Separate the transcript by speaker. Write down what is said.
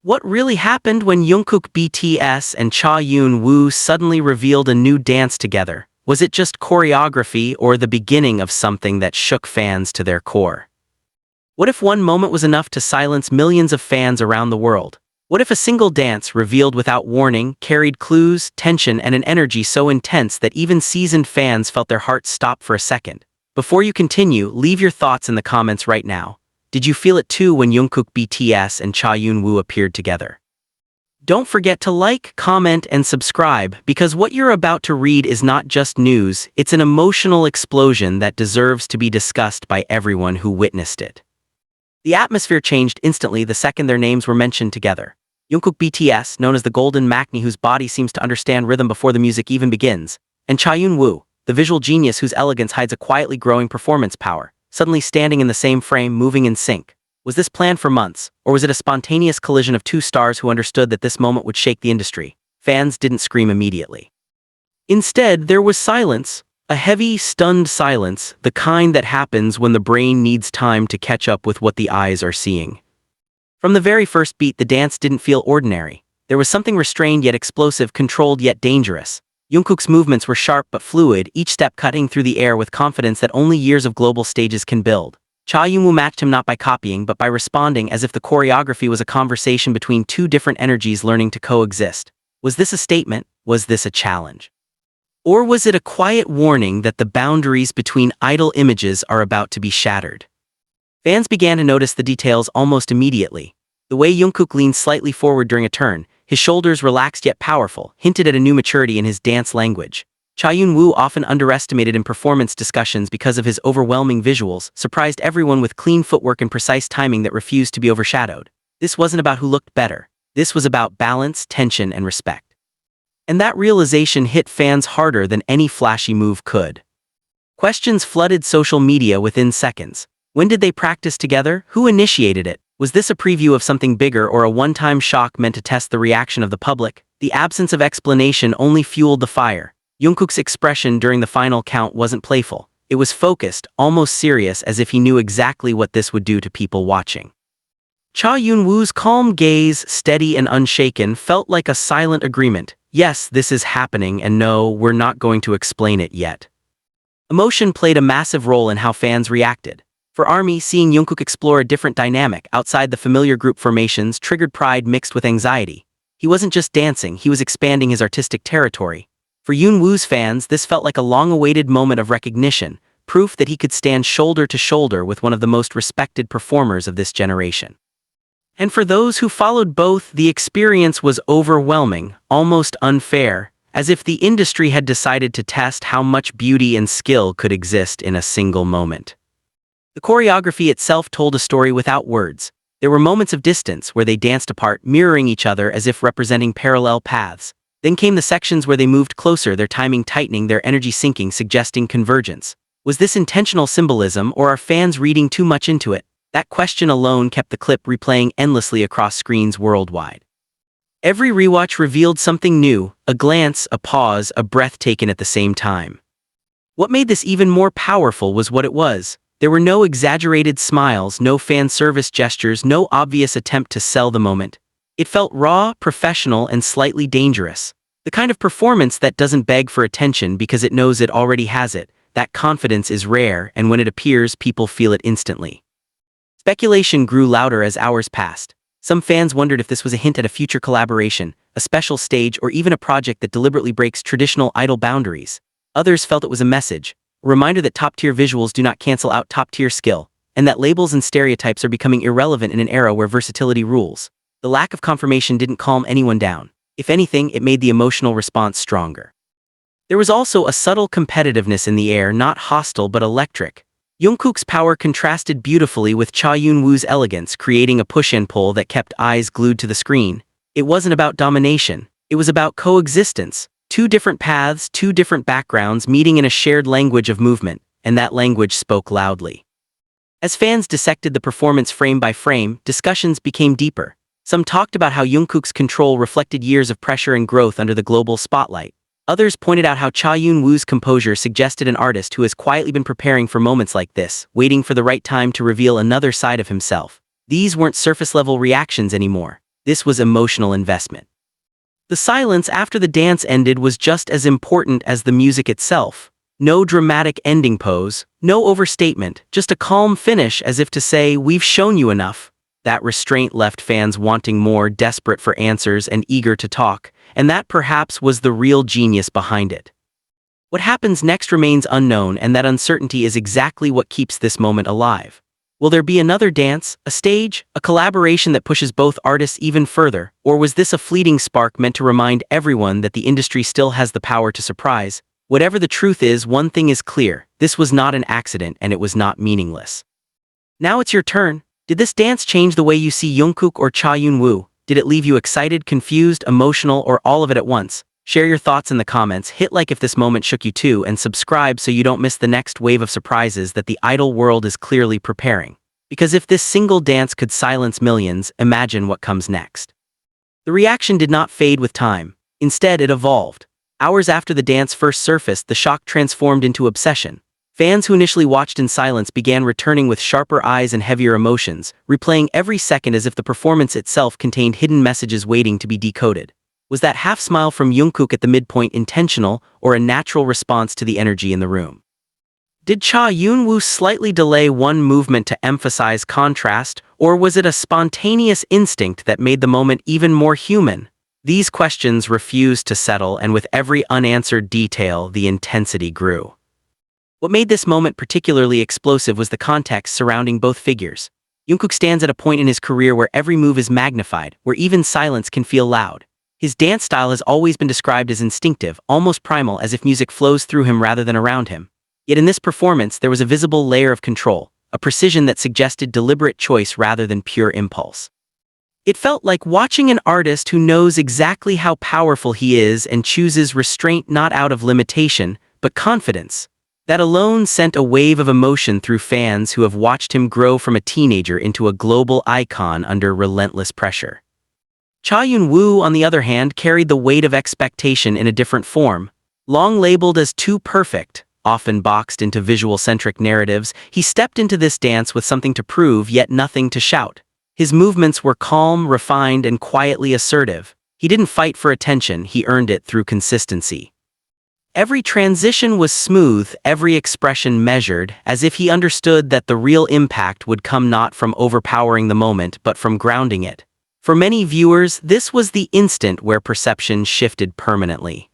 Speaker 1: What really happened when Jungkook BTS and Cha Eun-woo suddenly revealed a new dance together? Was it just choreography or the beginning of something that shook fans to their core? What if one moment was enough to silence millions of fans around the world? What if a single dance, revealed without warning, carried clues, tension, and an energy so intense that even seasoned fans felt their hearts stop for a second? Before you continue, leave your thoughts in the comments right now. Did you feel it too when Jungkook BTS and Cha Eun-woo appeared together? Don't forget to like, comment, and subscribe, because what you're about to read is not just news, it's an emotional explosion that deserves to be discussed by everyone who witnessed it. The atmosphere changed instantly the second their names were mentioned together. Jungkook BTS, known as the golden maknae whose body seems to understand rhythm before the music even begins, and Cha Eun-woo, the visual genius whose elegance hides a quietly growing performance power, suddenly standing in the same frame, moving in sync. Was this planned for months, or was it a spontaneous collision of two stars who understood that this moment would shake the industry? Fans didn't scream immediately. Instead, there was silence, a heavy, stunned silence, the kind that happens when the brain needs time to catch up with what the eyes are seeing. From the very first beat, the dance didn't feel ordinary. There was something restrained yet explosive, controlled yet dangerous. Jungkook's movements were sharp but fluid, each step cutting through the air with confidence that only years of global stages can build. Cha Eun-woo matched him not by copying but by responding, as if the choreography was a conversation between two different energies learning to coexist. Was this a statement? Was this a challenge? Or was it a quiet warning that the boundaries between idol images are about to be shattered? Fans began to notice the details almost immediately. The way Jungkook leaned slightly forward during a turn, his shoulders relaxed yet powerful, hinted at a new maturity in his dance language. Cha Eun-woo, often underestimated in performance discussions because of his overwhelming visuals, surprised everyone with clean footwork and precise timing that refused to be overshadowed. This wasn't about who looked better. This was about balance, tension, and respect. And that realization hit fans harder than any flashy move could. Questions flooded social media within seconds. When did they practice together? Who initiated it? Was this a preview of something bigger or a one-time shock meant to test the reaction of the public? The absence of explanation only fueled the fire. Jungkook's expression during the final count wasn't playful. It was focused, almost serious, as if he knew exactly what this would do to people watching. Cha Eun-woo's calm gaze, steady and unshaken, felt like a silent agreement. Yes, this is happening, and no, we're not going to explain it yet. Emotion played a massive role in how fans reacted. For ARMY, seeing Jungkook explore a different dynamic outside the familiar group formations triggered pride mixed with anxiety. He wasn't just dancing, he was expanding his artistic territory. For Eun-woo's fans, this felt like a long-awaited moment of recognition, proof that he could stand shoulder to shoulder with one of the most respected performers of this generation. And for those who followed both, the experience was overwhelming, almost unfair, as if the industry had decided to test how much beauty and skill could exist in a single moment. The choreography itself told a story without words. There were moments of distance where they danced apart, mirroring each other as if representing parallel paths. Then came the sections where they moved closer, their timing tightening, their energy sinking, suggesting convergence. Was this intentional symbolism, or are fans reading too much into it? That question alone kept the clip replaying endlessly across screens worldwide. Every rewatch revealed something new, a glance, a pause, a breath taken at the same time. What made this even more powerful was what it was. There were no exaggerated smiles, no fan service gestures, no obvious attempt to sell the moment. It felt raw, professional, and slightly dangerous. The kind of performance that doesn't beg for attention because it knows it already has it. That confidence is rare, and when it appears, people feel it instantly. Speculation grew louder as hours passed. Some fans wondered if this was a hint at a future collaboration, a special stage, or even a project that deliberately breaks traditional idol boundaries. Others felt it was a message, a reminder that top-tier visuals do not cancel out top-tier skill, and that labels and stereotypes are becoming irrelevant in an era where versatility rules. The lack of confirmation didn't calm anyone down. If anything, it made the emotional response stronger. There was also a subtle competitiveness in the air, not hostile but electric. Jungkook's power contrasted beautifully with Cha Eun-woo's elegance, creating a push and pull that kept eyes glued to the screen. It wasn't about domination. It was about coexistence. Two different paths, two different backgrounds meeting in a shared language of movement, and that language spoke loudly. As fans dissected the performance frame by frame, discussions became deeper. Some talked about how Jungkook's control reflected years of pressure and growth under the global spotlight. Others pointed out how Cha Eun-woo's composure suggested an artist who has quietly been preparing for moments like this, waiting for the right time to reveal another side of himself. These weren't surface-level reactions anymore. This was emotional investment. The silence after the dance ended was just as important as the music itself. No dramatic ending pose, no overstatement, just a calm finish as if to say, "We've shown you enough." That restraint left fans wanting more, desperate for answers and eager to talk, and that perhaps was the real genius behind it. What happens next remains unknown, and that uncertainty is exactly what keeps this moment alive. Will there be another dance, a stage, a collaboration that pushes both artists even further, or was this a fleeting spark meant to remind everyone that the industry still has the power to surprise? Whatever the truth is, one thing is clear: this was not an accident and it was not meaningless. Now it's your turn. Did this dance change the way you see Jungkook or Cha Eun-woo? Did it leave you excited, confused, emotional, or all of it at once? Share your thoughts in the comments, hit like if this moment shook you too, and subscribe so you don't miss the next wave of surprises that the idol world is clearly preparing. Because if this single dance could silence millions, imagine what comes next. The reaction did not fade with time. Instead, it evolved. Hours after the dance first surfaced, the shock transformed into obsession. Fans who initially watched in silence began returning with sharper eyes and heavier emotions, replaying every second as if the performance itself contained hidden messages waiting to be decoded. Was that half-smile from Jungkook at the midpoint intentional, or a natural response to the energy in the room? Did Cha Eun-woo slightly delay one movement to emphasize contrast, or was it a spontaneous instinct that made the moment even more human? These questions refused to settle, and with every unanswered detail, the intensity grew. What made this moment particularly explosive was the context surrounding both figures. Jungkook stands at a point in his career where every move is magnified, where even silence can feel loud. His dance style has always been described as instinctive, almost primal, as if music flows through him rather than around him. Yet in this performance, there was a visible layer of control, a precision that suggested deliberate choice rather than pure impulse. It felt like watching an artist who knows exactly how powerful he is and chooses restraint not out of limitation, but confidence. That alone sent a wave of emotion through fans who have watched him grow from a teenager into a global icon under relentless pressure. Cha Eun-woo, on the other hand, carried the weight of expectation in a different form. Long labeled as too perfect, often boxed into visual-centric narratives, he stepped into this dance with something to prove yet nothing to shout. His movements were calm, refined, and quietly assertive. He didn't fight for attention, he earned it through consistency. Every transition was smooth, every expression measured, as if he understood that the real impact would come not from overpowering the moment but from grounding it. For many viewers, this was the instant where perception shifted permanently.